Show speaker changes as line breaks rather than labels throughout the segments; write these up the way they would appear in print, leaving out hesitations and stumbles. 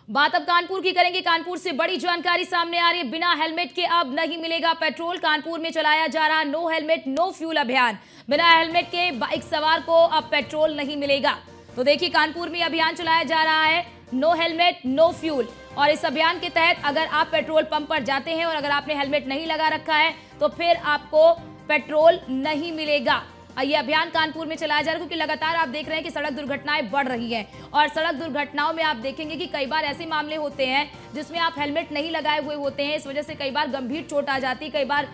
बात अब कानपुर की करेंगे। कानपुर से बड़ी जानकारी सामने आ रही है। बिना हेलमेट के अब नहीं मिलेगा पेट्रोल। कानपुर में चलाया जा रहा नो हेलमेट नो फ्यूल अभियान। बिना हेलमेट के बाइक सवार को अब पेट्रोल नहीं मिलेगा। तो देखिए, कानपुर में अभियान चलाया जा रहा है नो हेलमेट नो फ्यूल। और इस अभियान के तहत अगर आप पेट्रोल पंप पर जाते हैं और अगर आपने हेलमेट नहीं लगा रखा है तो फिर आपको पेट्रोल नहीं मिलेगा। ये अभियान कानपुर में चलाया जा रहा है क्योंकि लगातार आप देख रहे हैं कि सड़क दुर्घटनाएं बढ़ रही हैं। और सड़क दुर्घटनाओं में आप देखेंगे कि कई बार ऐसे मामले होते हैं जिसमें आप हेलमेट नहीं लगाए हुए होते हैं। इस वजह से कई बार गंभीर चोट आ जाती है, कई बार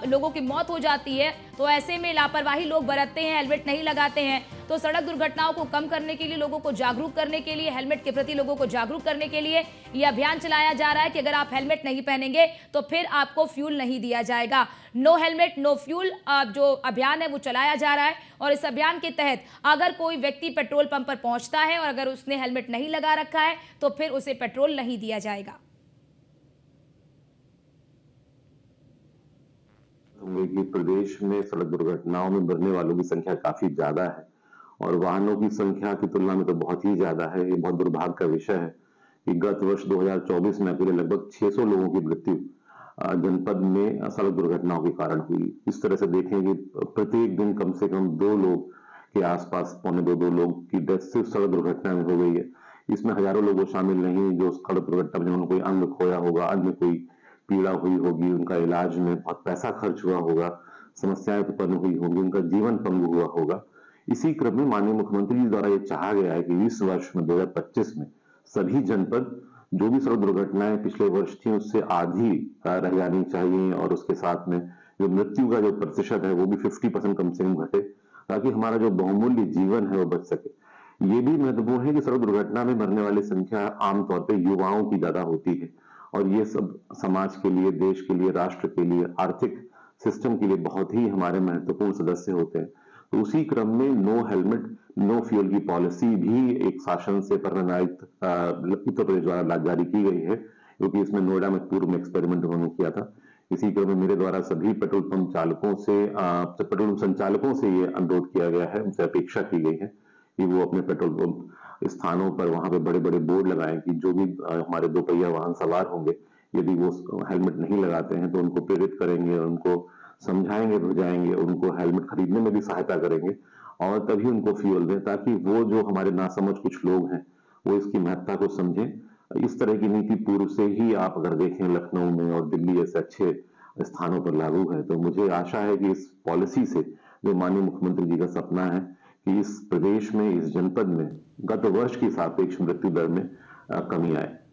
लोगों की मौत हो जाती है। तो ऐसे में लापरवाही लोग बरतते हैं, हेलमेट नहीं लगाते हैं। तो सड़क दुर्घटनाओं को कम करने के लिए, लोगों को जागरूक करने के लिए, हेलमेट के प्रति लोगों को जागरूक करने के लिए यह अभियान चलाया जा रहा है कि अगर आप हेलमेट नहीं पहनेंगे तो फिर आपको फ्यूल नहीं दिया जाएगा। नो हेलमेट नो फ्यूल जो अभियान है वो चलाया जा रहा है। और इस अभियान के तहत अगर कोई व्यक्ति पेट्रोल पंप पर पहुंचता है और अगर उसने हेलमेट नहीं लगा रखा है तो फिर उसे पेट्रोल नहीं दिया जाएगा।
कि प्रदेश में सड़क दुर्घटनाओं में मरने वालों की संख्या काफी ज्यादा है और वाहनों की संख्या की तुलना में तो बहुत ही ज्यादा है। ये बहुत दुर्भाग्य का विषय है कि गत वर्ष 2024 में अकेले लगभग 600 लोगों की मृत्यु जनपद में सड़क दुर्घटनाओं के कारण हुई। इस तरह से देखें कि प्रत्येक दिन कम से कम 2 लोग के आसपास, पौने 2 लोग की डेथ सिर्फ सड़क दुर्घटना में हो गई है। इसमें हजारों लोग शामिल नहीं जो सड़क दुर्घटना में कोई अंग खोया होगा, अंग में कोई पीड़ा हुई होगी, उनका इलाज में बहुत पैसा खर्च हुआ होगा, समस्याएं उत्पन्न हुई होंगी, उनका जीवन पंगु हुआ होगा। इसी क्रम में माननीय मुख्यमंत्री जी द्वारा ये चाहा गया है कि इस वर्ष में 2025 में सभी जनपद जो भी सड़क दुर्घटनाएं पिछले वर्ष थी उससे आधी रह जानी चाहिए और उसके साथ में जो मृत्यु का जो प्रतिशत है वो भी 50% कम से कम घटे, ताकि हमारा जो बहुमूल्य जीवन है वो बच सके। ये भी महत्वपूर्ण है कि सड़क दुर्घटना में मरने वाली संख्या आमतौर पर युवाओं की ज्यादा होती है और ये सब समाज के लिए, देश के लिए, राष्ट्र के लिए, आर्थिक सिस्टम के लिए बहुत ही हमारे महत्वपूर्ण सदस्य होते हैं। तो उसी क्रम में नो हेलमेट नो फ्यूल की पॉलिसी भी एक शासन से परिणामित उत्तर प्रदेश द्वारा जारी की गई है, क्योंकि इसमें नोएडा में पूर्व में एक्सपेरिमेंट उन्होंने किया था। इसी क्रम में मेरे द्वारा सभी पेट्रोल पंप चालकों से, पेट्रोल पंप संचालकों से ये अनुरोध किया गया है, उनसे अपेक्षा की गई है कि वो अपने पेट्रोल पंप स्थानों पर वहां पे बड़े-बड़े बोर्ड लगाएं कि जो भी हमारे 2 पहिया वाहन सवार होंगे, यदि वो हेलमेट नहीं लगाते हैं तो उनको प्रेरित करेंगे, उनको समझाएंगे, बुझाएंगे, उनको हेलमेट खरीदने में भी सहायता करेंगे और तभी उनको फ्यूल दें, ताकि वो जो हमारे नासमझ कुछ लोग हैं वो इसकी महत्ता को समझें। इस तरह की नीति पूर्व से ही आप अगर देखें लखनऊ में और दिल्ली जैसे अच्छे स्थानों पर लागू है। तो मुझे आशा है कि इस पॉलिसी से जो माननीय मुख्यमंत्री जी का सपना है कि इस प्रदेश में, इस जनपद में गत वर्ष की सापेक्ष मृत्यु दर में कमी आए।